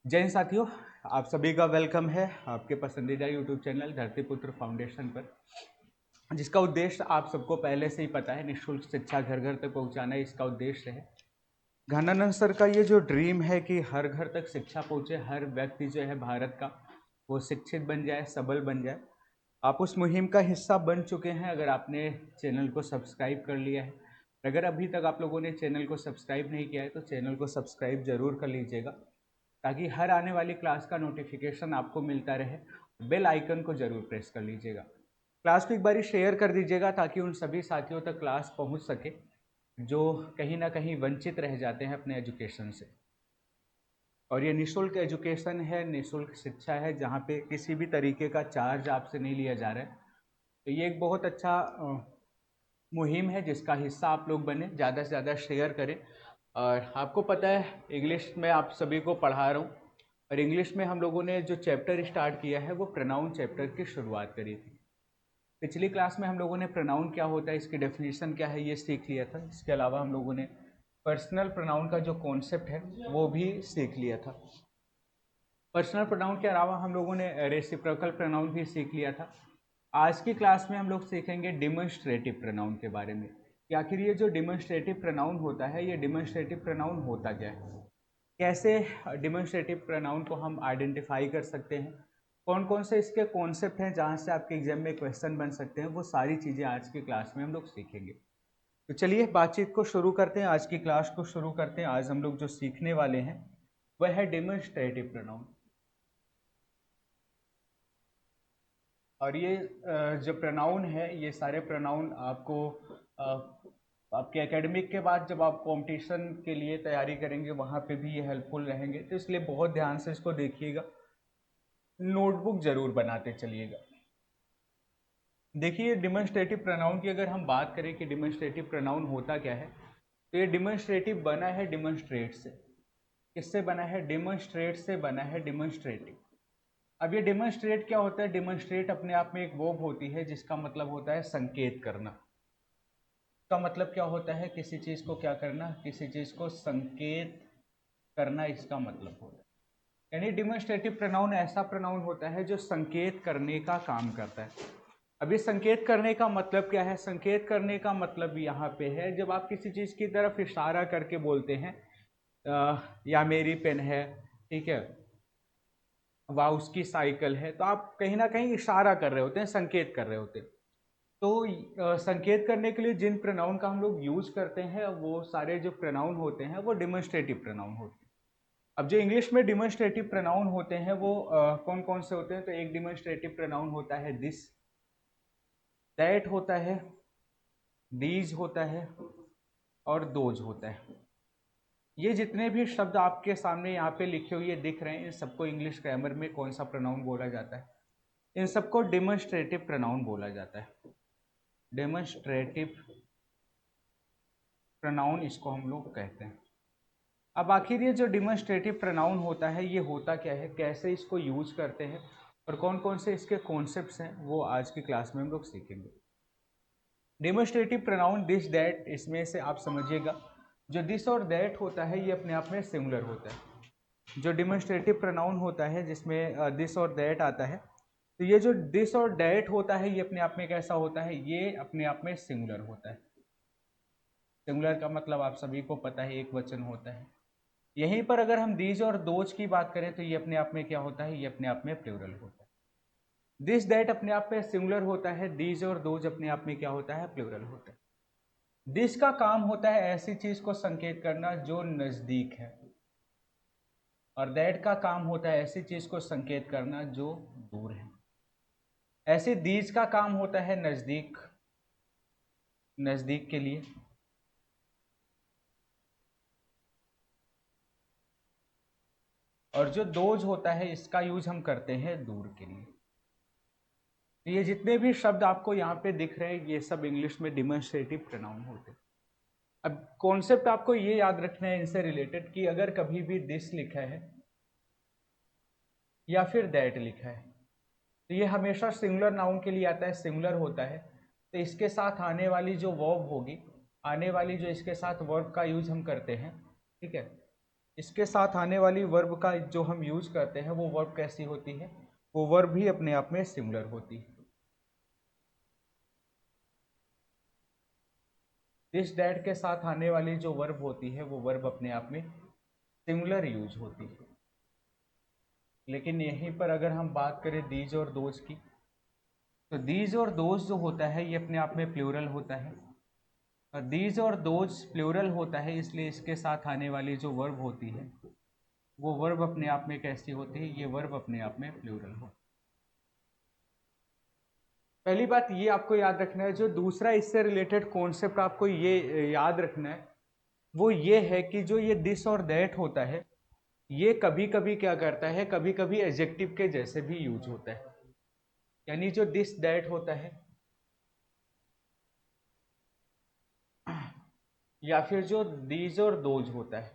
जय हिंद साथियों, आप सभी का वेलकम है आपके पसंदीदा यूट्यूब चैनल धरतीपुत्र फाउंडेशन पर, जिसका उद्देश्य आप सबको पहले से ही पता है। निःशुल्क शिक्षा घर घर तक पहुंचाना इसका उद्देश्य है। घनानंद सर का ये जो ड्रीम है कि हर घर तक शिक्षा पहुंचे, हर व्यक्ति जो है भारत का वो शिक्षित बन जाए, सबल बन जाए। आप उस मुहिम का हिस्सा बन चुके हैं अगर आपने चैनल को सब्सक्राइब कर लिया है। अगर अभी तक आप लोगों ने चैनल को सब्सक्राइब नहीं किया है तो चैनल को सब्सक्राइब जरूर कर लीजिएगा, ताकि हर आने वाली क्लास का नोटिफिकेशन आपको मिलता रहे। बेल आइकन को जरूर प्रेस कर लीजिएगा। क्लास को एक बारी शेयर कर दीजिएगा ताकि उन सभी साथियों तक क्लास पहुंच सके जो कहीं ना कहीं वंचित रह जाते हैं अपने एजुकेशन से। और ये निःशुल्क एजुकेशन है, निःशुल्क शिक्षा है, जहाँ पे किसी भी तरीके का चार्ज आपसे नहीं लिया जा रहा है। तो ये एक बहुत अच्छा मुहिम है जिसका हिस्सा आप लोग बने, ज़्यादा से ज़्यादा शेयर करें। और आपको पता है इंग्लिश में आप सभी को पढ़ा रहा हूँ, और इंग्लिश में हम लोगों ने जो चैप्टर स्टार्ट किया है वो प्रोनाउन चैप्टर की शुरुआत करी थी। पिछली क्लास में हम लोगों ने प्रोनाउन क्या होता है, इसकी डेफिनेशन क्या है, ये सीख लिया था। इसके अलावा हम लोगों ने पर्सनल प्रोनाउन का जो कॉन्सेप्ट है वो भी सीख लिया था। पर्सनल प्रोनाउन के अलावा हम लोगों ने रेसिप्रोकल प्रोनाउन भी सीख लिया था। आज की क्लास में हम लोग सीखेंगे डिमॉन्स्ट्रेटिव प्रोनाउन के बारे में कि आखिर ये जो डिमॉन्स्ट्रेटिव प्रोनाउन होता है, ये डिमॉन्स्ट्रेटिव प्रोनाउन होता क्या है, कैसे डिमॉन्स्ट्रेटिव प्रोनाउन को हम आइडेंटिफाई कर सकते हैं, कौन कौन से इसके कॉन्सेप्ट हैं जहाँ से आपके एग्जाम में क्वेश्चन बन सकते हैं। वो सारी चीज़ें आज की क्लास में हम लोग सीखेंगे। तो चलिए बातचीत को शुरू करते हैं, आज की क्लास को शुरू करते हैं। आज हम लोग जो सीखने वाले हैं वह है डिमॉन्स्ट्रेटिव प्रोनाउन। और ये जो प्रोनाउन है, ये सारे प्रोनाउन आपको आपके एकेडमिक के बाद जब आप कंपटीशन के लिए तैयारी करेंगे वहाँ पे भी ये हेल्पफुल रहेंगे। तो इसलिए बहुत ध्यान से इसको देखिएगा, नोटबुक जरूर बनाते चलिएगा। देखिए डिमॉन्स्ट्रेटिव प्रोनाउन की अगर हम बात करें कि डिमॉन्स्ट्रेटिव प्रोनाउन होता क्या है, तो ये डिमॉन्स्ट्रेटिव बना है डिमॉन्स्ट्रेट से। किससे बना है? डिमॉन्स्ट्रेट से बना है, डिमॉन्स्ट्रेटिव। अब ये डिमॉन्स्ट्रेट क्या होता है? डिमॉन्स्ट्रेट अपने आप में एक वर्ब होती है जिसका मतलब होता है संकेत करना। इसका मतलब क्या होता है? किसी चीज को क्या करना, किसी चीज को संकेत करना, इसका मतलब होता है। यानी डिमॉन्स्ट्रेटिव प्रोनाउन ऐसा प्रोनाउन होता है जो संकेत करने का काम करता है। अब ये संकेत करने का मतलब क्या है? संकेत करने का मतलब यहाँ पे है जब आप किसी चीज की तरफ इशारा करके बोलते हैं, या मेरी पेन है, ठीक है, वह उसकी साइकिल है, तो आप कहीं ना कहीं इशारा कर रहे होते हैं, संकेत कर रहे होते हैं। तो संकेत करने के लिए जिन प्रोनाउन का हम लोग यूज करते हैं वो सारे जो प्रोनाउन होते हैं वो डिमॉन्स्ट्रेटिव प्रोनाउन होते हैं। अब जो इंग्लिश में डिमॉन्स्ट्रेटिव प्रोनाउन होते हैं वो कौन कौन से होते हैं? तो एक डिमॉन्स्ट्रेटिव प्रोनाउन होता है दिस, दैट होता है, दीज होता है, और दोज होता है। ये जितने भी शब्द आपके सामने यहाँ पे लिखे हुए दिख रहे हैं, इन सबको इंग्लिश ग्रामर में कौन सा प्रोनाउन बोला जाता है? इन सबको डिमॉन्स्ट्रेटिव प्रोनाउन बोला जाता है। डेमोन्स्ट्रेटिव प्रोनाउन इसको हम लोग कहते हैं। अब आखिर ये जो डिमॉन्स्ट्रेटिव प्रोनाउन होता है ये होता क्या है, कैसे इसको यूज करते हैं, और कौन कौन से इसके कॉन्सेप्ट्स हैं, वो आज की क्लास में हम लोग सीखेंगे। डिमॉन्स्ट्रेटिव प्रोनाउन दिस दैट, इसमें से आप समझिएगा जो दिस और दैट होता है ये अपने आप में सिमिलर होता है। जो डिमॉन्स्ट्रेटिव प्रोनाउन होता है जिसमें दिस और दैट आता है, तो ये जो दिस और दैट होता है ये अपने आप में कैसा होता है? ये अपने आप में सिंगुलर होता है। सिंगुलर का मतलब आप सभी को पता है, एक वचन होता है। यहीं पर अगर हम दीज और दोज की बात करें तो ये अपने आप में क्या होता है? ये अपने आप में प्लूरल होता है। दिस दैट अपने आप में सिंगुलर होता है, दीज और दोज अपने आप में क्या होता है? प्लूरल होता है। दिस का काम होता है ऐसी चीज को संकेत करना जो नजदीक है, और दैट का काम होता है ऐसी चीज को संकेत करना जो दूर है। ऐसे दीज का काम होता है नजदीक, नजदीक के लिए, और जो दोज होता है इसका यूज हम करते हैं दूर के लिए। तो ये जितने भी शब्द आपको यहाँ पे दिख रहे हैं ये सब इंग्लिश में डिमॉन्स्ट्रेटिव प्रोनाउन होते हैं। अब कॉन्सेप्ट आपको ये याद रखना है इनसे रिलेटेड कि अगर कभी भी दिस लिखा है या फिर दैट लिखा है तो ये हमेशा सिंगुलर नाउन के लिए आता है, सिंगुलर होता है। तो इसके साथ आने वाली जो वर्ब होगी, आने वाली जो इसके साथ वर्ब का यूज हम करते हैं, ठीक है, इसके साथ आने वाली वर्ब का जो हम यूज करते हैं वो वर्ब कैसी होती है, वो वर्ब भी अपने आप में सिमिलर होती है। दिस डैट के साथ आने वाली जो वर्ब होती है वो वर्ब अपने आप में सिमिलर यूज होती है। लेकिन यहीं पर अगर हम बात करें दीज और दोज की, तो दीज और दोज जो होता है ये अपने आप में प्लूरल होता है, और दीज और दोज प्लूरल होता है, इसलिए इसके साथ आने वाली जो वर्ब होती है वो वर्ब अपने आप में कैसी होती है, ये वर्ब अपने आप में प्लूरल हो। पहली बात ये आपको याद रखना है, जो दूसरा इससे रिलेटेड कॉन्सेप्ट आपको ये याद रखना है वो ये है कि जो ये दिस और दैट होता है ये कभी कभी क्या करता है, कभी कभी एडजेक्टिव के जैसे भी यूज होता है। यानी जो दिस दैट होता है या फिर जो दीज और दोज होता है,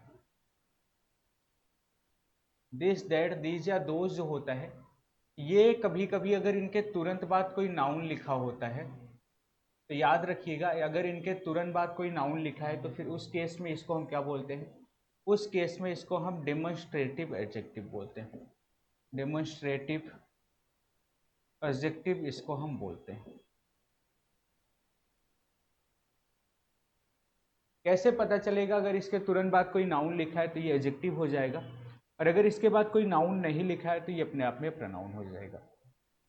दिस दैट दीज या दोज जो होता है, ये कभी कभी अगर इनके तुरंत बाद कोई नाउन लिखा होता है तो याद रखिएगा, अगर इनके तुरंत बाद कोई नाउन लिखा है तो फिर उस केस में इसको हम क्या बोलते हैं, उस केस में इसको हम डेमोन्स्ट्रेटिव एडजेक्टिव बोलते हैं। डेमोन्स्ट्रेटिव एडजेक्टिव इसको हम बोलते हैं। कैसे पता चलेगा, अगर इसके तुरंत बाद कोई नाउन लिखा है तो ये एडजेक्टिव हो जाएगा, और अगर इसके बाद कोई नाउन नहीं लिखा है तो ये अपने आप में प्रोनाउन हो जाएगा।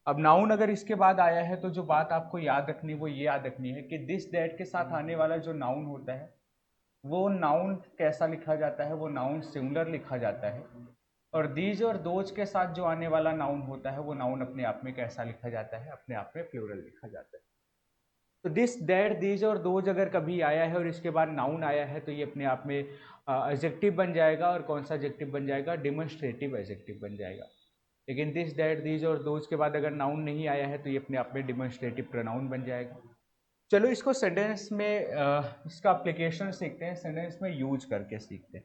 अब नाउन अगर इसके बाद आया है तो जो बात आपको याद रखनी वो ये याद रखनी है कि दिस दैट के साथ आने वाला जो नाउन होता है वो नाउन कैसा लिखा जाता है, वो नाउन सिंगुलर लिखा जाता है, और दीज और दोज के साथ जो आने वाला नाउन होता है वो नाउन अपने आप में कैसा लिखा जाता है, अपने आप में प्लूरल लिखा जाता है। तो दिस दैट दीज और दोज अगर कभी आया है और इसके बाद नाउन आया है तो ये अपने आप में एडजेक्टिव बन जाएगा, और कौन सा एडजेक्टिव बन जाएगा, डेमोन्स्ट्रेटिव एडजेक्टिव बन जाएगा। लेकिन दिस दैट दीज और दोज के बाद अगर नाउन नहीं आया है तो ये अपने आप में डेमोन्स्ट्रेटिव प्रोनाउन बन जाएगा। चलो इसको सेंटेंस में इसका एप्लीकेशन सीखते हैं, सेंटेंस में यूज करके सीखते हैं।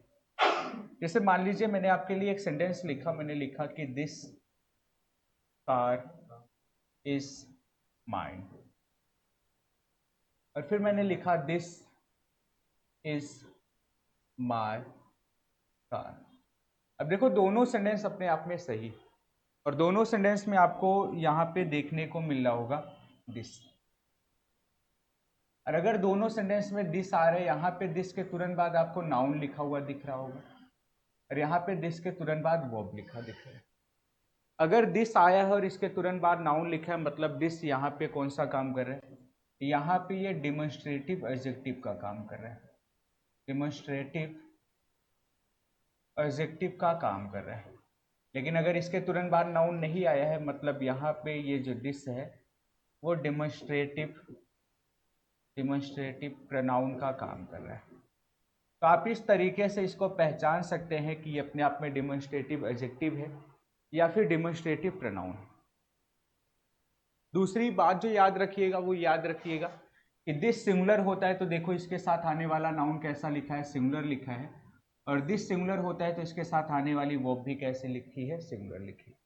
जैसे मान लीजिए मैंने आपके लिए एक सेंटेंस लिखा, मैंने लिखा कि दिस कार इज माइन, और फिर मैंने लिखा दिस इज माय कार। अब देखो दोनों सेंटेंस अपने आप में सही, और दोनों सेंटेंस में आपको यहाँ पे देखने को मिल रहा होगा दिस, और अगर दोनों सेंटेंस में दिस आ रहे हैं, यहाँ पे दिस के तुरंत बाद आपको नाउन लिखा हुआ दिख रहा होगा, और यहाँ पे दिस के तुरंत बाद वर्ब लिखा दिख रहा है। अगर दिस आया है और इसके तुरंत बाद नाउन लिखा है, मतलब दिस यहाँ पे कौन सा काम कर रहा है, यहाँ पे ये डेमोन्स्ट्रेटिव एडजेक्टिव का काम कर रहा है, डेमोन्स्ट्रेटिव एडजेक्टिव का काम कर रहा है। लेकिन अगर इसके तुरंत बाद नाउन नहीं आया है, मतलब यहाँ पे ये जो दिस है वो डेमोन्स्ट्रेटिव प्रोनाउन का काम कर रहा है। तो आप इस तरीके से इसको पहचान सकते हैं कि ये अपने आप में डेमोन्स्ट्रेटिव एडजेक्टिव है या फिर डेमोन्स्ट्रेटिव प्रोनाउन है। दूसरी बात जो याद रखिएगा वो याद रखिएगा कि दिस सिंगुलर होता है तो देखो इसके साथ आने वाला नाउन कैसा लिखा है, सिंगुलर लिखा है, और दिस सिंगुलर होता है तो इसके साथ आने वाली वर्ब भी कैसे लिखी है, सिंगुलर लिखी है।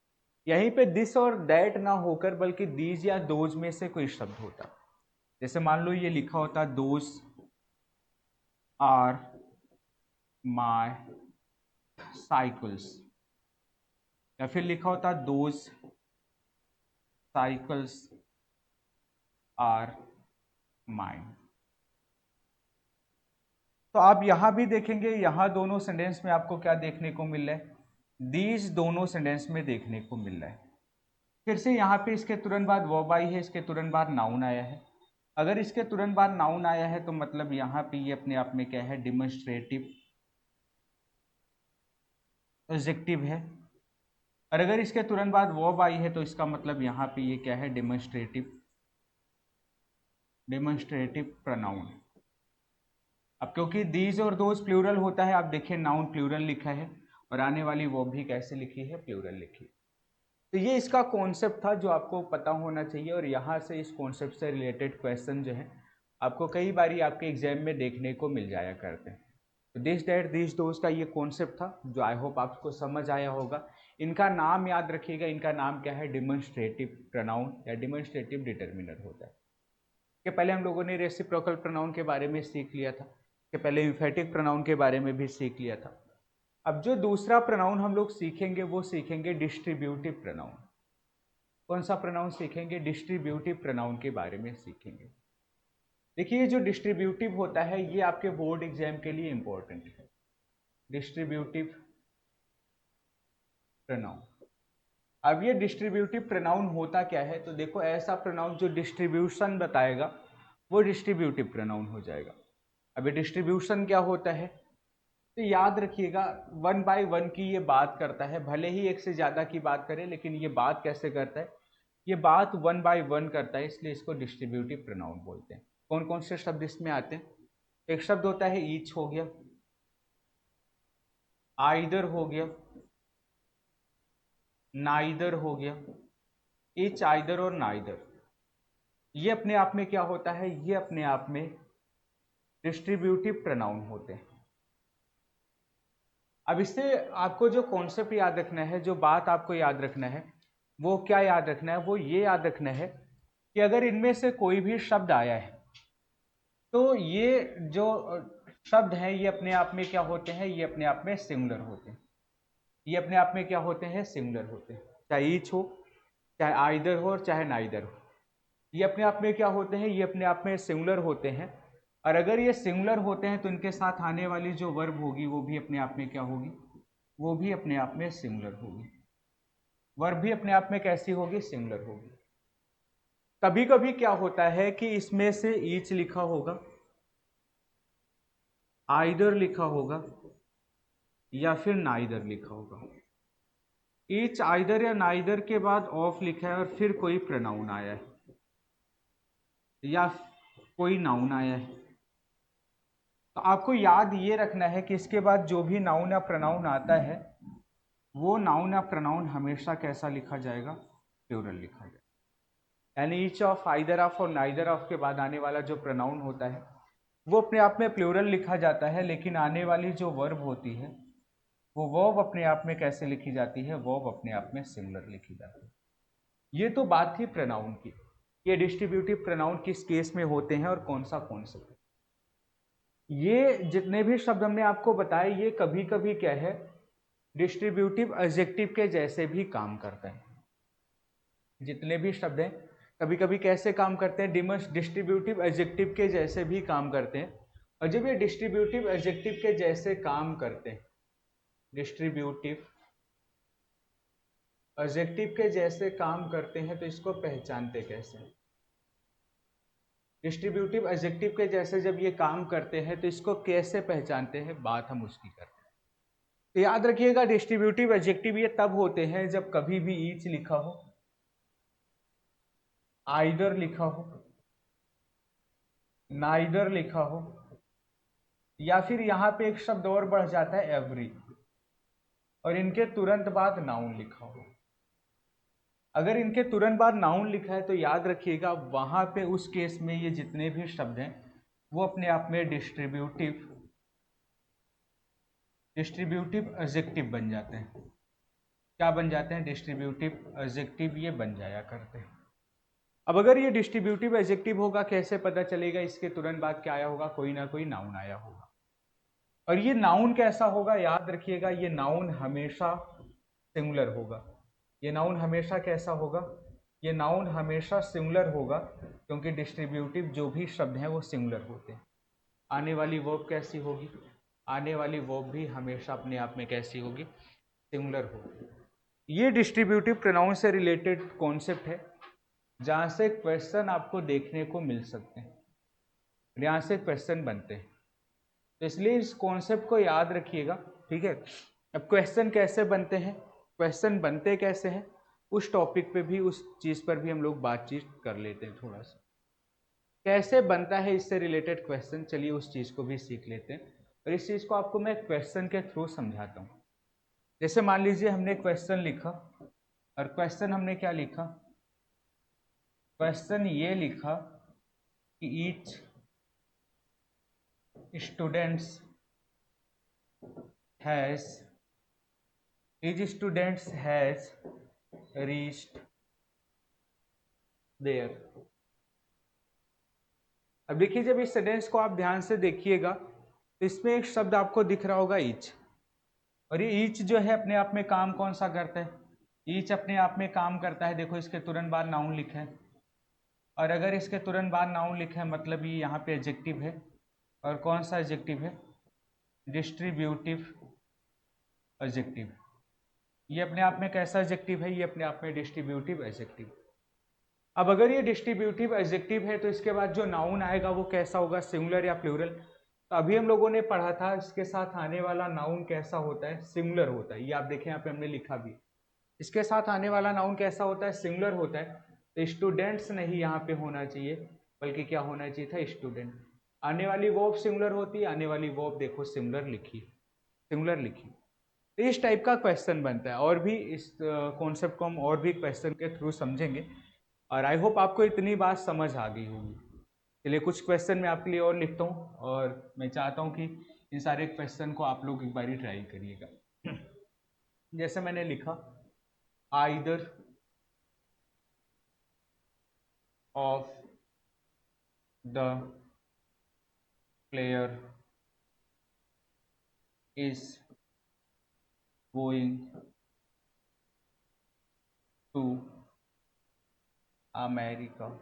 यहीं पे दिस और दैट ना होकर बल्कि दीज या दोज में से कोई शब्द होता, जैसे मान लो ये लिखा होता दोज आर माय साइकिल्स, या फिर लिखा होता दोज साइकिल्स आर माइन। तो आप यहां भी देखेंगे, यहां दोनों सेंटेंस में आपको क्या देखने को मिल रहा है, दीज दोनों सेंटेंस में देखने को मिल रहा है। फिर से यहाँ पे इसके तुरंत बाद वर्ब आई है, इसके तुरंत बाद नाउन आया है। अगर इसके तुरंत बाद नाउन आया है तो मतलब यहाँ पे ये अपने आप में क्या है, डेमोन्स्ट्रेटिव एडजेक्टिव है, और अगर इसके तुरंत बाद वर्ब आई है तो इसका मतलब यहाँ पे ये क्या है, डेमोन्स्ट्रेटिव प्रोनाउन। अब क्योंकि दीज और दोज प्लूरल होता है, आप देखिए नाउन प्लूरल लिखा है और आने वाली वर्ब भी कैसे लिखी है, प्लूरल लिखी है। तो ये इसका कॉन्सेप्ट था जो आपको पता होना चाहिए, और यहाँ से इस कॉन्सेप्ट से रिलेटेड क्वेश्चन जो है आपको कई बारी आपके एग्जाम में देखने को मिल जाया करते हैं। तो दिस दैट दिस दोज का ये कॉन्सेप्ट था जो आई होप आपको समझ आया होगा। इनका नाम याद रखिएगा, इनका नाम क्या है, डेमोन्स्ट्रेटिव प्रोनाउन या डेमोन्स्ट्रेटिव डिटर्मिनर होता है। कि पहले हम लोगों ने रेसिप्रोकल प्रोनाउन के बारे में सीख लिया था, कि पहले एम्फेटिक प्रोनाउन के बारे में भी सीख लिया था। अब जो दूसरा प्रोनाउन हम लोग सीखेंगे वो सीखेंगे डिस्ट्रीब्यूटिव प्रोनाउन। कौन सा प्रोनाउन सीखेंगे? डिस्ट्रीब्यूटिव प्रोनाउन के बारे में सीखेंगे। देखिए जो डिस्ट्रीब्यूटिव होता है ये आपके बोर्ड एग्जाम के लिए इंपॉर्टेंट है। Distributive pronoun. अब ये डिस्ट्रीब्यूटिव प्रोनाउन होता क्या है? तो देखो ऐसा प्रोनाउन जो डिस्ट्रीब्यूशन बताएगा वो डिस्ट्रीब्यूटिव प्रोनाउन हो जाएगा। अब ये डिस्ट्रीब्यूशन क्या होता है? तो याद रखिएगा 1 बाय 1 की ये बात करता है, भले ही एक से ज़्यादा की बात करे लेकिन ये बात कैसे करता है? ये बात 1 बाय 1 करता है, इसलिए इसको डिस्ट्रीब्यूटिव प्रोनाउन बोलते हैं। कौन कौन से शब्द इसमें आते हैं? एक शब्द होता है ईच हो गया, आइदर हो गया, नाइदर हो गया। ईच, आइदर और नाइदर ये अपने आप में क्या होता है? ये अपने आप में डिस्ट्रीब्यूटिव प्रोनाउन होते हैं। अब इससे आपको जो कॉन्सेप्ट याद रखना है, जो बात आपको याद रखना है, वो क्या याद रखना है? वो ये याद रखना है कि अगर इनमें से कोई भी शब्द आया है तो ये जो शब्द हैं ये अपने आप में क्या होते हैं? ये अपने आप में सिंगुलर होते हैं। ये अपने आप में क्या होते हैं? सिंगुलर होते हैं। चाहे ईच हो, चाहे आइदर हो और चाहे नाइदर हो, ये अपने आप में क्या होते हैं? ये अपने आप में सिंगुलर होते हैं। और अगर ये सिंगुलर होते हैं तो इनके साथ आने वाली जो वर्ब होगी वो भी अपने आप में क्या होगी? वो भी अपने आप में सिंगुलर होगी। वर्ब भी अपने आप में कैसी होगी? सिंगुलर होगी। कभी कभी क्या होता है कि इसमें से ईच लिखा होगा, आइदर लिखा होगा या फिर नाइदर लिखा होगा। ईच, आइदर या नाइदर के बाद ऑफ लिखा है और फिर कोई प्रोनाउन आया है या कोई नाउन आया है। तो आपको याद ये रखना है कि इसके बाद जो भी नाउन या प्रोनाउन आता है वो नाउन या प्रोनाउन हमेशा कैसा लिखा जाएगा? प्लूरल लिखा जाएगा। यानी ईच ऑफ, आइदर ऑफ और नाइदर ऑफ के बाद आने वाला जो प्रोनाउन होता है वो अपने आप में प्लूरल लिखा जाता है, लेकिन आने वाली जो वर्ब होती है वो वर्ब अपने आप में कैसे लिखी जाती है? वर्ब अपने आप में सिंगुलर लिखी जाती है। ये तो बात थी प्रोनाउन की। ये डिस्ट्रीब्यूटिव प्रोनाउन किस केस में होते हैं और कौन सा कॉन्सेप्ट। ये जितने भी शब्द हमने आपको बताए ये कभी कभी क्या है? डिस्ट्रीब्यूटिव एडजेक्टिव के जैसे भी काम करते हैं। जितने भी शब्द हैं कभी कभी कैसे काम करते हैं? डिस्ट्रीब्यूटिव एडजेक्टिव के जैसे भी काम करते हैं। और जब ये डिस्ट्रीब्यूटिव एडजेक्टिव के जैसे काम करते हैं, डिस्ट्रीब्यूटिव एडजेक्टिव के जैसे काम करते हैं, तो इसको पहचानते कैसे हैं? डिस्ट्रीब्यूटिव एडजेक्टिव के जैसे जब ये काम करते हैं तो इसको कैसे पहचानते हैं? बात हम उसकी करते हैं। तो याद रखिएगा डिस्ट्रीब्यूटिव एडजेक्टिव ये तब होते हैं जब कभी भी ईच लिखा हो, आइदर लिखा हो, नाइदर लिखा हो, या फिर यहां पे एक शब्द और बढ़ जाता है एवरी, और इनके तुरंत बाद नाउन लिखा हो। अगर इनके तुरंत बाद नाउन लिखा है तो याद रखिएगा वहां पे उस केस में ये जितने भी शब्द हैं वो अपने आप में डिस्ट्रीब्यूटिव एडजेक्टिव बन जाते हैं। क्या बन जाते हैं? डिस्ट्रीब्यूटिव एडजेक्टिव ये बन जाया करते हैं। अब अगर ये डिस्ट्रीब्यूटिव एडजेक्टिव होगा, कैसे पता चलेगा? इसके तुरंत बाद क्या आया होगा? कोई ना कोई नाउन आया होगा। और ये नाउन कैसा होगा? याद रखिएगा ये नाउन हमेशा सिंगुलर होगा। ये नाउन हमेशा कैसा होगा? ये नाउन हमेशा सिंगुलर होगा, क्योंकि डिस्ट्रीब्यूटिव जो भी शब्द हैं वो सिंगुलर होते हैं। आने वाली वर्ब कैसी होगी? आने वाली वर्ब भी हमेशा अपने आप में कैसी होगी? सिंगुलर होगी। ये डिस्ट्रीब्यूटिव प्रोनाउन से रिलेटेड कॉन्सेप्ट है जहाँ से क्वेश्चन आपको देखने को मिल सकते हैं, यहाँ से क्वेश्चन बनते हैं। तो इसलिए इस कॉन्सेप्ट को याद रखिएगा, ठीक है। अब क्वेश्चन कैसे बनते हैं, क्वेश्चन बनते कैसे हैं, उस टॉपिक पे भी, उस चीज़ पर भी हम लोग बातचीत कर लेते हैं थोड़ा सा। कैसे बनता है इससे रिलेटेड क्वेश्चन, चलिए उस चीज़ को भी सीख लेते हैं। और इस चीज़ को आपको मैं क्वेश्चन के थ्रू समझाता हूँ। जैसे मान लीजिए हमने क्वेश्चन लिखा, और क्वेश्चन हमने क्या लिखा? क्वेश्चन ये लिखा कि each students has reached their. अब देखिए जब इस सेंटेंस को आप ध्यान से देखिएगा तो इसमें एक शब्द आपको दिख रहा होगा ईच। और ये ईच जो है अपने आप में काम कौन सा करता है, ईच अपने आप में काम करता है, देखो इसके तुरंत बाद नाउन लिखा है, और अगर इसके तुरंत बाद नाउन लिखा है मतलब ये यहाँ पे एडजेक्टिव है, और कौन सा एडजेक्टिव है, डिस्ट्रीब्यूटिव एडजेक्टिव। ये अपने आप में कैसा एडजेक्टिव है, ये अपने आप में डिस्ट्रीब्यूटिव एडजेक्टिव। अब अगर ये डिस्ट्रीब्यूटिव एडजेक्टिव है तो इसके बाद जो नाउन आएगा वो कैसा होगा, सिंगुलर या प्लूरल। तो अभी हम लोगों ने पढ़ा था इसके साथ आने वाला नाउन कैसा होता है, सिंगुलर होता है। ये आप देखें यहाँ पे हमने लिखा भी, इसके साथ आने वाला नाउन कैसा होता है, सिंगुलर होता है। तो स्टूडेंट्स नहीं यहाँ पे होना चाहिए, बल्कि क्या होना चाहिए था, स्टूडेंट। आने वाली वर्ब सिंगुलर होती है, आने वाली वर्ब देखो सिंगुलर लिखी, सिंगुलर लिखी। तो इस टाइप का क्वेश्चन बनता है, और भी इस कॉन्सेप्ट को हम और भी क्वेश्चन के थ्रू समझेंगे, और आई होप आपको इतनी बात समझ आ गई होगी। चलिए कुछ क्वेश्चन मैं आपके लिए और लिखता हूँ, और मैं चाहता हूँ कि इन सारे क्वेश्चन को आप लोग एक बार ट्राई करिएगा। जैसे मैंने लिखा, either of the player is going to America.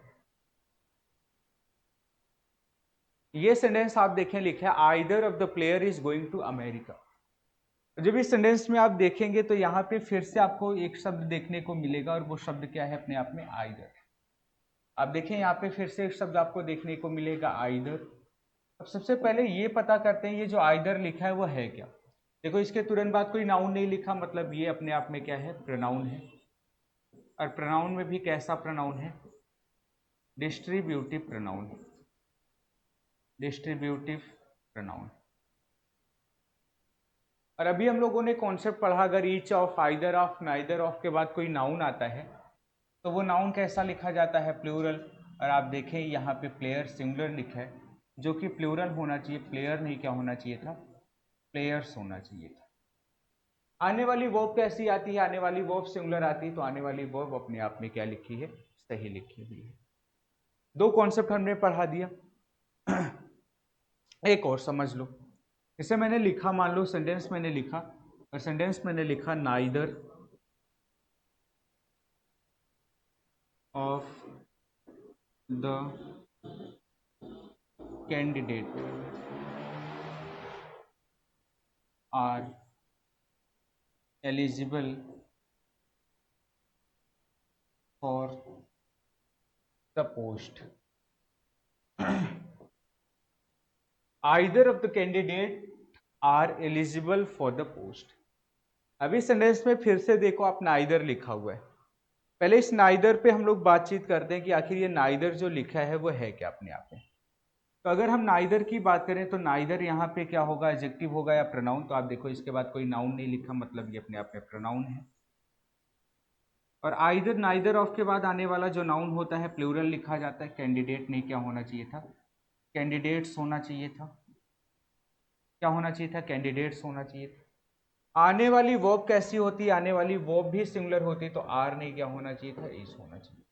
ये सेंटेंस आप देखें लिखा है either of the player is going to America. जब इस सेंटेंस में आप देखेंगे तो यहाँ पे फिर से आपको एक शब्द देखने को मिलेगा, और वो शब्द क्या है अपने आप में, आइदर। आप देखें यहाँ पे फिर से एक शब्द आपको देखने को मिलेगा, आइदर। अब सबसे पहले ये पता करते हैं ये जो आइदर लिखा है वो है क्या। देखो इसके तुरंत बाद कोई नाउन नहीं लिखा, मतलब ये अपने आप में क्या है, प्रोनाउन है। और प्रोनाउन में भी कैसा प्रोनाउन है, डिस्ट्रीब्यूटिव प्रोनाउन, डिस्ट्रीब्यूटिव प्रोनाउन। और अभी हम लोगों ने कॉन्सेप्ट पढ़ा, अगर each of, either of, neither of के बाद कोई नाउन आता है तो वो नाउन कैसा लिखा जाता है, प्लूरल। और आप देखें यहाँ पे प्लेयर सिंगुलर लिखा है, जो कि प्लूरल होना चाहिए, प्लेयर नहीं क्या होना चाहिए था, प्लेयर्स होना चाहिए था। आने वाली वर्ब कैसी आती है, आने वाली वर्ब सिंगुलर आती है, तो आने वाली वर्ब अपने आप में क्या लिखी है, सही लिखी हुई है। दो कॉन्सेप्ट हमने पढ़ा दिया। एक और समझ लो, इसे मैंने लिखा, मान लो सेंटेंस मैंने लिखा, और सेंटेंस मैंने लिखा neither of the candidate are eligible for the post. Either of the candidate are eligible for the post. अभी सेंटेंस में फिर से देखो आप नाइदर लिखा हुआ है, पहले इस नाइदर पे हम लोग बातचीत करते हैं कि आखिर ये नाइदर जो लिखा है वो है क्या अपने आप में। तो अगर हम नाइदर की बात करें तो नाइदर यहाँ पे क्या होगा, एडजेक्टिव होगा या प्रोनाउन। तो आप देखो इसके बाद कोई नाउन नहीं लिखा, मतलब ये अपने आप में प्रोनाउन है। और आइदर, नाइदर ऑफ के बाद आने वाला जो नाउन होता है प्लूरल लिखा जाता है। कैंडिडेट नहीं क्या होना चाहिए था, कैंडिडेट्स होना चाहिए था। क्या होना चाहिए था, कैंडिडेट्स होना चाहिए था। आने वाली वर्ब कैसी होती है, आने वाली वर्ब भी सिंगुलर होती, तो आर नहीं क्या होना चाहिए था, इज होना चाहिए।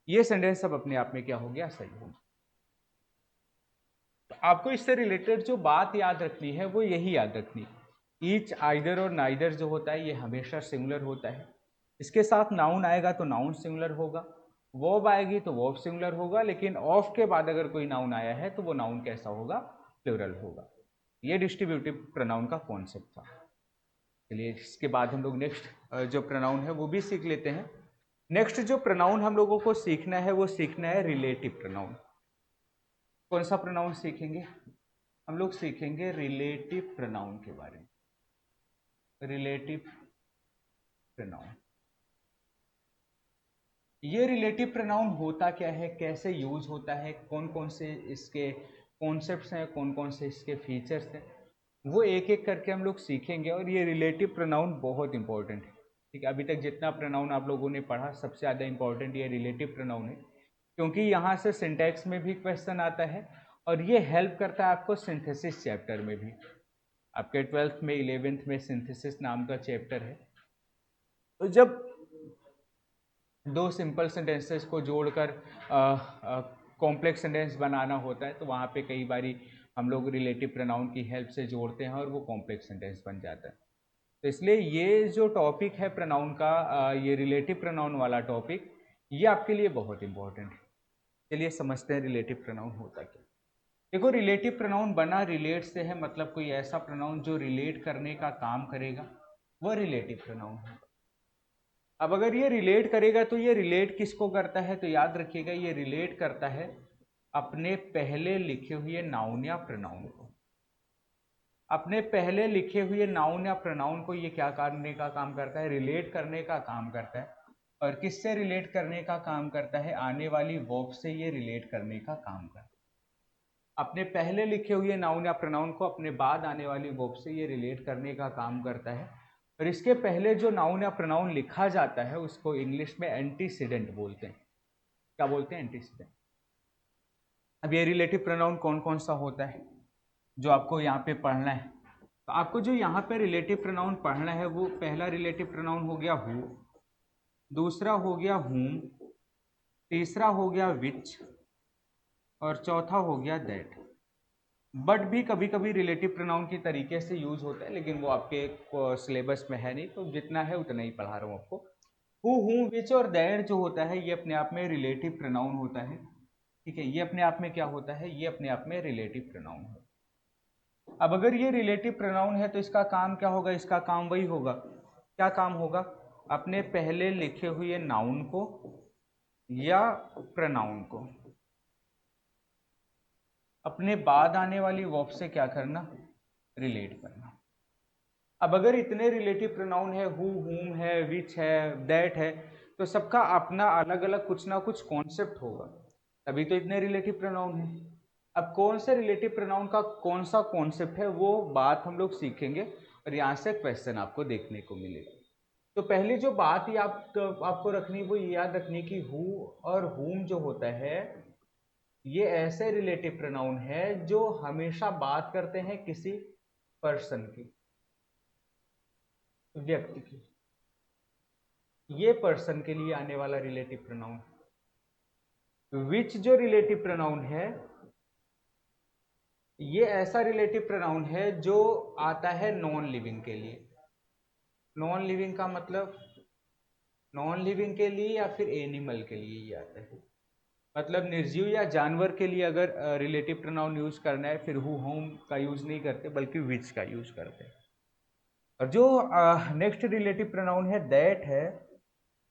ये सेंटेंस सब अपने आप में क्या हो गया, सही हो गया। तो आपको इससे रिलेटेड जो बात याद रखनी है वो यही याद रखनी, ईच, आइदर और नाइदर जो होता है ये हमेशा सिंगुलर होता है। इसके साथ नाउन आएगा तो नाउन सिंगुलर होगा, वर्ब आएगी तो वर्ब सिंगुलर होगा, लेकिन ऑफ के बाद अगर कोई नाउन आया है तो वो नाउन कैसा होगा, प्लूरल होगा। ये डिस्ट्रीब्यूटिव प्रोनाउन का कॉन्सेप्ट था। चलिए इसके बाद हम लोग नेक्स्ट जो प्रोनाउन है वो भी सीख लेते हैं। नेक्स्ट जो प्रोनाउन हम लोगों को सीखना है वो सीखना है रिलेटिव प्रोनाउन। कौन सा प्रोनाउन सीखेंगे, हम लोग सीखेंगे रिलेटिव प्रोनाउन के बारे में। रिलेटिव प्रोनाउन, ये रिलेटिव प्रोनाउन होता क्या है, कैसे यूज होता है, कौन कौन से इसके कॉन्सेप्ट्स हैं, कौन कौन से इसके फीचर्स हैं, वो एक एक करके हम लोग सीखेंगे। और ये रिलेटिव प्रोनाउन बहुत इंपॉर्टेंट है, ठीक है। अभी तक जितना प्रोनाउन आप लोगों ने पढ़ा सबसे ज़्यादा इंपॉर्टेंट ये रिलेटिव प्रोनाउन है, क्योंकि यहाँ से सिंटैक्स में भी क्वेश्चन आता है, और ये हेल्प करता है आपको सिंथेसिस चैप्टर में भी। आपके 12th में 11th में सिंथेसिस नाम का चैप्टर है। तो जब दो सिंपल सेंटेंसेस को जोड़कर कॉम्प्लेक्स सेंटेंस बनाना होता है तो वहाँ पे कई बारी हम लोग रिलेटिव प्रोनाउन की हेल्प से जोड़ते हैं और वो कॉम्प्लेक्स सेंटेंस बन जाता है। तो इसलिए ये जो टॉपिक है प्रोनाउन का, ये रिलेटिव प्रोनाउन वाला टॉपिक, ये आपके लिए बहुत इंपॉर्टेंट है। चलिए समझते हैं रिलेटिव प्रोनाउन होता क्या। देखो, रिलेटिव प्रोनाउन बना रिलेट से है, मतलब कोई ऐसा प्रोनाउन जो रिलेट करने का काम करेगा वह रिलेटिव प्रोनाउन है। अब अगर ये रिलेट करेगा तो ये रिलेट किसको करता है, तो याद रखिएगा ये रिलेट करता है अपने पहले लिखे हुए नाउन या प्रोनाउन को। अपने पहले लिखे हुए नाउन या प्रोनाउन को ये क्या करने का काम करता है, रिलेट करने का काम करता है। और किससे रिलेट करने का काम करता है, आने वाली वर्ब से ये रिलेट करने का काम करता है। अपने पहले लिखे हुए नाउन या प्रोनाउन को अपने बाद आने वाली वर्ब से ये रिलेट करने का काम करता है। और इसके पहले जो नाउन या प्रोनाउन लिखा जाता है उसको इंग्लिश में एंटीसीडेंट बोलते हैं। क्या बोलते हैं, एंटीसीडेंट। अब ये रिलेटिव प्रोनाउन कौन कौन सा होता है जो आपको यहाँ पे पढ़ना है, तो आपको जो यहाँ पे रिलेटिव प्रोनाउन पढ़ना है वो पहला रिलेटिव प्रोनाउन हो गया हु, दूसरा हो गया हुम, तीसरा हो गया विच, और चौथा हो गया दैट। बट भी कभी कभी रिलेटिव प्रोनाउन की तरीके से यूज होता है, लेकिन वो आपके सिलेबस में है नहीं, तो जितना है उतना ही पढ़ा रहा हूँ आपको। हु, विच और दैट जो होता है ये अपने आप में रिलेटिव प्रोनाउन होता है। ठीक है, ये अपने आप में क्या होता है, ये अपने आप में रिलेटिव प्रोनाउन है। अब अगर ये रिलेटिव प्रोनाउन है तो इसका काम क्या होगा, इसका काम वही होगा। क्या काम होगा, अपने पहले लिखे हुए नाउन को या प्रोनाउन को अपने बाद आने वाली वर्ब से क्या करना, रिलेट करना। अब अगर इतने रिलेटिव प्रोनाउन है, हु, हुम है, विच है, दैट है, तो सबका अपना अलग अलग कुछ ना कुछ कॉन्सेप्ट होगा, तभी तो इतने रिलेटिव प्रोनाउन है। अब कौन से रिलेटिव प्रोनाउन का कौन सा कॉन्सेप्ट है वो बात हम लोग सीखेंगे, और यहाँ से क्वेश्चन आपको देखने को मिलेगा। तो पहली जो बात ही आपको रखनी, वो याद रखनी कि हु और हुम जो होता है ये ऐसे रिलेटिव प्रोनाउन है जो हमेशा बात करते हैं किसी पर्सन की, व्यक्ति की। ये पर्सन के लिए आने वाला रिलेटिव प्रोनाउन। विच जो रिलेटिव प्रोनाउन है ये ऐसा रिलेटिव प्रोनाउन है जो आता है नॉन लिविंग के लिए। नॉन लिविंग का मतलब नॉन लिविंग के लिए या फिर एनिमल के लिए ये आता है, मतलब निर्जीव या जानवर के लिए अगर रिलेटिव प्रोनाउन यूज करना है फिर हु, होम का यूज नहीं करते बल्कि विच का यूज करते हैं। और जो नेक्स्ट रिलेटिव प्रोनाउन है दैट है,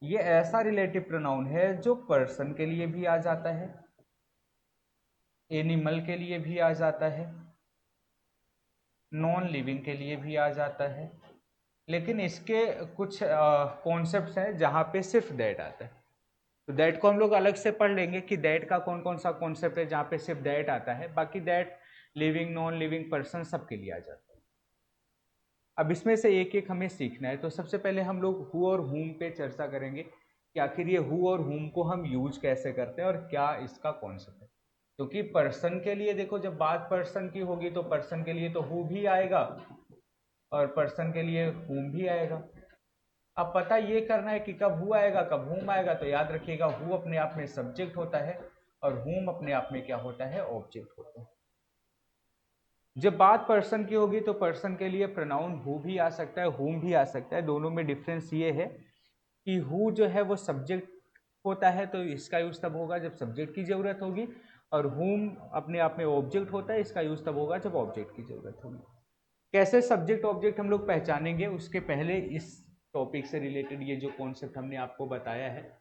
ये ऐसा रिलेटिव प्रोनाउन है जो पर्सन के लिए भी आ जाता है, एनिमल के लिए भी आ जाता है, नॉन लिविंग के लिए भी आ जाता है, लेकिन इसके कुछ कॉन्सेप्ट्स हैं जहाँ पे सिर्फ दैट आता है। तो दैट को हम लोग अलग से पढ़ लेंगे कि दैट का कौन कौन सा कॉन्सेप्ट है जहाँ पे सिर्फ दैट आता है, बाकी that living non living person सबके लिए आ जाता है। अब इसमें से एक एक हमें सीखना है। तो सबसे पहले हम लोग हु और हुम पे चर्चा करेंगे कि आखिर ये हु और हुम को हम यूज कैसे करते हैं और क्या इसका कॉन्सेप्ट है। क्योंकि पर्सन के लिए देखो, जब बात पर्सन की होगी तो पर्सन के लिए तो हु भी आएगा और पर्सन के लिए हुम भी आएगा। अब पता ये करना है कि कब हु आएगा कब हुम आएगा, तो याद रखिएगा हु अपने आप में सब्जेक्ट होता है और हुम अपने आप में क्या होता है, ऑब्जेक्ट होता है। जब बात पर्सन की होगी तो पर्सन के लिए प्रोनाउन हु भी आ सकता है, हुम भी आ सकता है। दोनों में डिफरेंस ये है कि हु जो है वो सब्जेक्ट होता है, तो इसका यूज तब होगा जब सब्जेक्ट की जरूरत होगी, और हुम अपने आप में ऑब्जेक्ट होता है, इसका यूज तब होगा जब ऑब्जेक्ट की जरूरत होगी। कैसे सब्जेक्ट ऑब्जेक्ट हम लोग पहचानेंगे, उसके पहले इस टॉपिक से रिलेटेड ये जो कॉन्सेप्ट हमने आपको बताया है,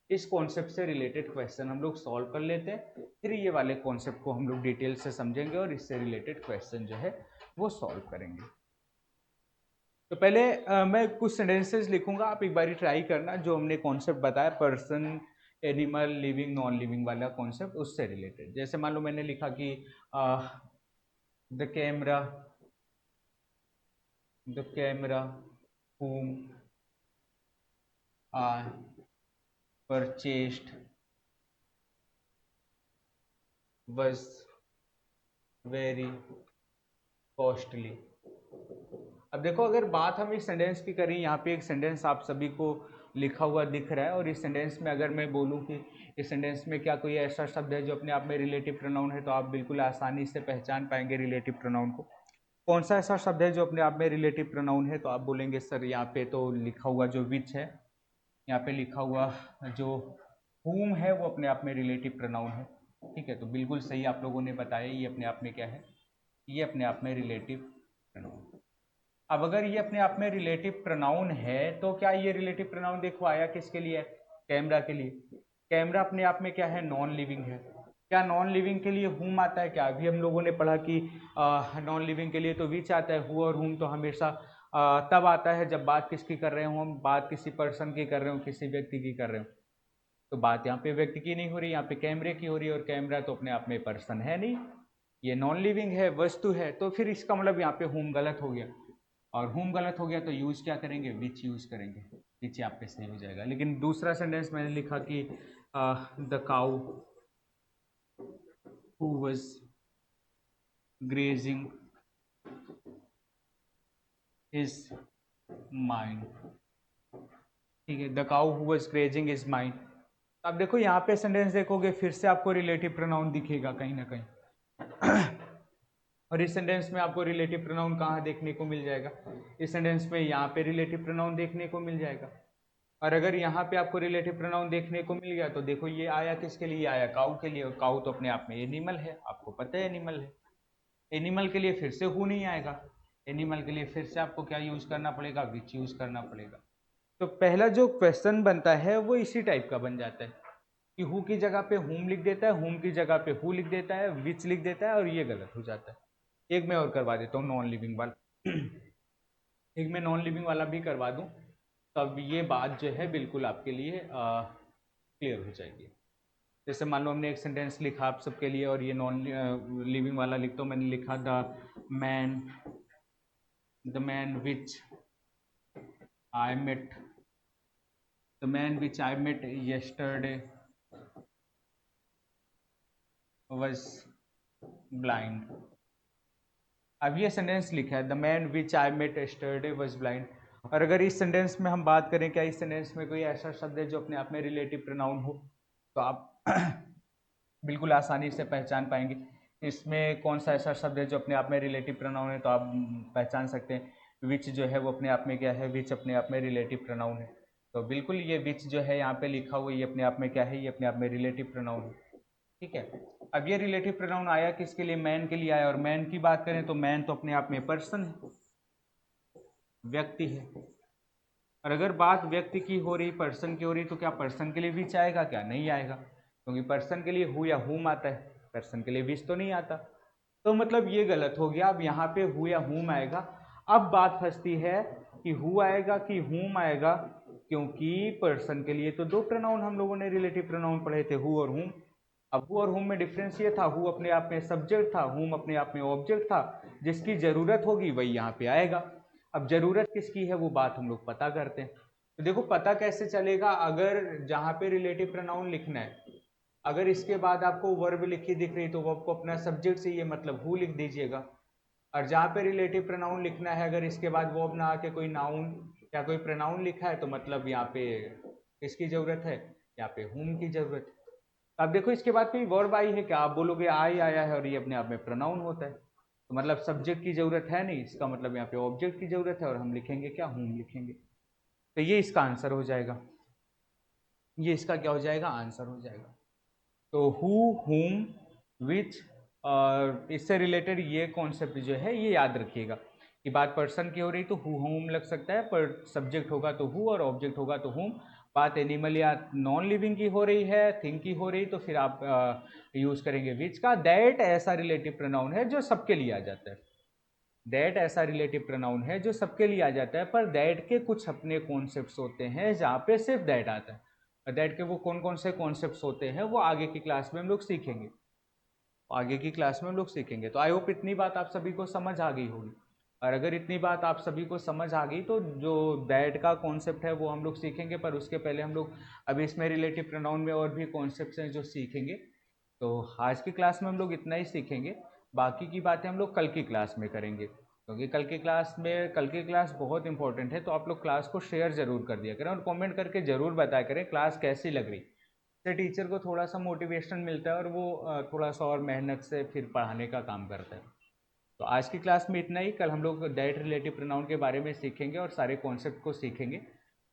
इस कॉन्सेप्ट से रिलेटेड क्वेश्चन हम लोग सॉल्व कर लेते हैं, फिर ये वाले कॉन्सेप्ट को हम लोग डिटेल से समझेंगे और इससे रिलेटेड क्वेश्चन जो है वो सॉल्व करेंगे। तो पहले मैं कुछ सेंटेंसेस लिखूंगा, आप एक बारी ट्राई करना जो हमने कॉन्सेप्ट बताया person, animal, living, non living वाला कॉन्सेप्ट, उससे रिलेटेड। जैसे मान लो मैंने लिखा कि the camera whom I purchased was very costly। अब देखो, अगर बात हम इस सेंटेंस की करें, यहाँ पे एक सेंटेंस आप सभी को लिखा हुआ दिख रहा है, और इस सेंटेंस में अगर मैं बोलूँ कि इस सेंटेंस में क्या कोई ऐसा शब्द है जो अपने आप में रिलेटिव प्रोनाउन है, तो आप बिल्कुल आसानी से पहचान पाएंगे रिलेटिव प्रोनाउन को। कौन सा ऐसा शब्द है जो अपने आप में रिलेटिव प्रोनाउन है? तो आप बोलेंगे सर यहाँ पे तो लिखा हुआ जो विच है, यहाँ पे लिखा हुआ जो whom है वो अपने आप में रिलेटिव प्रोनाउन है। ठीक है, तो बिल्कुल सही आप लोगों ने बताया, ये अपने आप में क्या है, ये अपने आप में रिलेटिव प्रोनाउन। अब अगर ये अपने आप में रिलेटिव प्रोनाउन है तो क्या ये रिलेटिव प्रोनाउन देखो आया किसके लिए है? कैमरा के लिए। कैमरा अपने आप में क्या है? नॉन लिविंग है। क्या नॉन लिविंग के लिए हुम आता है क्या? अभी हम लोगों ने पढ़ा कि नॉन लिविंग के लिए तो विच आता है, हु और हुम तो हमेशा तब आता है जब बात किसकी कर रहे हो हम, बात किसी पर्सन की कर रहे हो, किसी व्यक्ति की कर रहे हो। तो बात यहाँ पे व्यक्ति की नहीं हो रही, यहाँ पे कैमरे की हो रही है, और कैमरा तो अपने आप में पर्सन है नहीं, ये नॉन लिविंग है, वस्तु है। तो फिर इसका मतलब यहाँ पे हुम गलत हो गया, और हुम गलत हो गया तो यूज क्या करेंगे? विच यूज करेंगे, विच यहाँ पे सही हो जाएगा। लेकिन दूसरा सेंटेंस मैंने लिखा कि the cow who was grazing is mine. ठीक है, the cow who was grazing is mine. अब देखो यहाँ पे सेंटेंस देखोगे फिर से आपको रिलेटिव प्रोनाउन दिखेगा कहीं ना कहीं। और इस सेंटेंस में आपको रिलेटिव प्रोनाउन कहाँ देखने को मिल जाएगा? इस सेंटेंस में यहाँ पे रिलेटिव प्रोनाउन देखने को मिल जाएगा। और अगर यहाँ पे आपको रिलेटिव प्रोनाउन देखने को मिल गया तो देखो ये आया किसके लिए? आया काऊ के लिए, और काऊ तो अपने आप में एनिमल है, आपको पता है एनिमल है। एनिमल के लिए फिर से हु नहीं आएगा, एनिमल के लिए फिर से आपको क्या यूज करना पड़ेगा? विच यूज करना पड़ेगा। तो पहला जो क्वेश्चन बनता है वो इसी टाइप का बन जाता है कि हु की जगह पे हुम लिख देता है, हुम की जगह पे हु लिख देता है, विच लिख देता है, और ये गलत हो जाता है। एक मैं और करवा देता हूँ नॉन लिविंग वाला। एक मैं नॉन लिविंग वाला भी करवा दूँ, तब ये बात जो है बिल्कुल आपके लिए क्लियर हो जाएगी। जैसे मान लो हमने एक सेंटेंस लिखा आप सबके लिए, और ये नॉन लिविंग वाला लिख दो। मैंने लिखा the man which I met the man which I met yesterday was blind। अब ये सेंटेंस लिखा है the man which I met yesterday was blind। और अगर इस सेंटेंस में हम बात करें, क्या इस सेंटेंस में कोई ऐसा शब्द है जो अपने आप में रिलेटिव प्रोनाउन हो? तो आप बिल्कुल आसानी से पहचान पाएंगे इसमें कौन सा ऐसा शब्द है जो अपने आप में रिलेटिव प्रोनाउन है। तो आप पहचान सकते हैं विच जो है वो अपने आप में क्या है? विच अपने आप में रिलेटिव प्रोनाउन है। तो बिल्कुल ये विच जो है यहाँ पे लिखा हुआ, ये अपने आप में क्या है? ये अपने आप में रिलेटिव प्रोनाउन है। ठीक है, अब ये रिलेटिव प्रोनाउन आया किसके लिए? मैन के लिए आया। और मैन की बात करें तो मैन तो अपने आप में पर्सन है, व्यक्ति है। और अगर बात व्यक्ति की हो रही, पर्सन की हो रही, तो क्या पर्सन के लिए विच आएगा? क्या नहीं आएगा, क्योंकि पर्सन के लिए हु या हुम आता है, पर्सन के लिए विच तो नहीं आता। तो मतलब ये गलत हो गया। अब यहाँ पे हु या हुम आएगा। अब बात फंसती है कि हु आएगा कि हुम आएगा, क्योंकि पर्सन के लिए तो दो प्रोनाउन हम लोगों ने रिलेटिव प्रोनाउन पढ़े थे, हु और हुम। अब हु और हुम में डिफरेंस ये था, हु अपने आप में सब्जेक्ट था, हुम अपने आप में ऑब्जेक्ट था। जिसकी जरूरत होगी वही यहाँ पे आएगा। अब जरूरत किसकी है वो बात हम लोग पता करते हैं। तो देखो पता कैसे चलेगा? अगर जहाँ पे रिलेटिव प्रोनाउन लिखना है, अगर इसके बाद आपको वर्ब लिखी दिख रही तो वर्ब को अपना सब्जेक्ट से ये मतलब हु लिख दीजिएगा। और जहाँ पे रिलेटिव प्रोनाउन लिखना है, अगर इसके बाद वर्ब ना आके कोई नाउन या कोई प्रोनाउन लिखा है तो मतलब यहाँ पे किसकी जरूरत है? यहाँ पे हुम की जरूरत है। अब देखो इसके बाद कोई वर्ब आई है क्या? आप बोलोगे आई आया है और ये अपने आप में प्रोनाउन होता है, तो मतलब सब्जेक्ट की जरूरत है नहीं, इसका मतलब यहाँ पे ऑब्जेक्ट की जरूरत है, और हम लिखेंगे क्या? हुम लिखेंगे। तो ये इसका आंसर हो जाएगा, ये इसका क्या हो जाएगा? आंसर हो जाएगा। तो हु, हुम, विच, और इससे रिलेटेड ये कॉन्सेप्ट जो है ये याद रखिएगा कि बात पर्सन की हो रही तो हु हुम लग सकता है, पर सब्जेक्ट होगा तो हु और ऑब्जेक्ट होगा तो हुम। बात एनिमल या नॉन लिविंग की हो रही है, थिंग की हो रही, तो फिर आप यूज करेंगे विच का। दैट ऐसा रिलेटिव प्रोनाउन है जो सबके लिए आ जाता है। दैट ऐसा रिलेटिव प्रोनाउन है जो सबके लिए आ जाता है, पर दैट के कुछ अपने कॉन्सेप्ट्स होते हैं जहाँ पे सिर्फ दैट आता है। और दैट के वो कौन कौन से कॉन्सेप्ट्स होते हैं वो आगे की क्लास में हम लोग सीखेंगे, आगे की क्लास में हम लोग सीखेंगे। तो आई होप इतनी बात आप सभी को समझ आ गई होगी। और अगर इतनी बात आप सभी को समझ आ गई तो जो दैट का कॉन्सेप्ट है वो हम लोग सीखेंगे, पर उसके पहले हम लोग अभी इसमें रिलेटिव प्रोनाउन में और भी कॉन्सेप्ट्स हैं जो सीखेंगे। तो आज की क्लास में हम लोग इतना ही सीखेंगे, बाकी की बातें हम लोग कल की क्लास में करेंगे, क्योंकि कल की क्लास बहुत इंपॉर्टेंट है। तो आप लोग क्लास को शेयर जरूर कर दिया करें और कमेंट करके ज़रूर बताया करें क्लास कैसी लग रही। इससे टीचर को थोड़ा सा मोटिवेशन मिलता है और वो थोड़ा सा और मेहनत से फिर पढ़ाने का काम करता है। तो आज की क्लास में इतना ही। कल हम लोग दैट रिलेटिव प्रोनाउन के बारे में सीखेंगे और सारे कॉन्सेप्ट को सीखेंगे।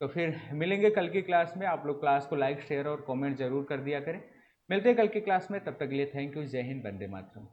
तो फिर मिलेंगे कल की क्लास में। आप लोग क्लास को लाइक शेयर और कमेंट जरूर कर दिया करें। मिलते हैं कल की क्लास में, तब तक के लिए थैंक यू। जय हिंद, वंदे मातरम।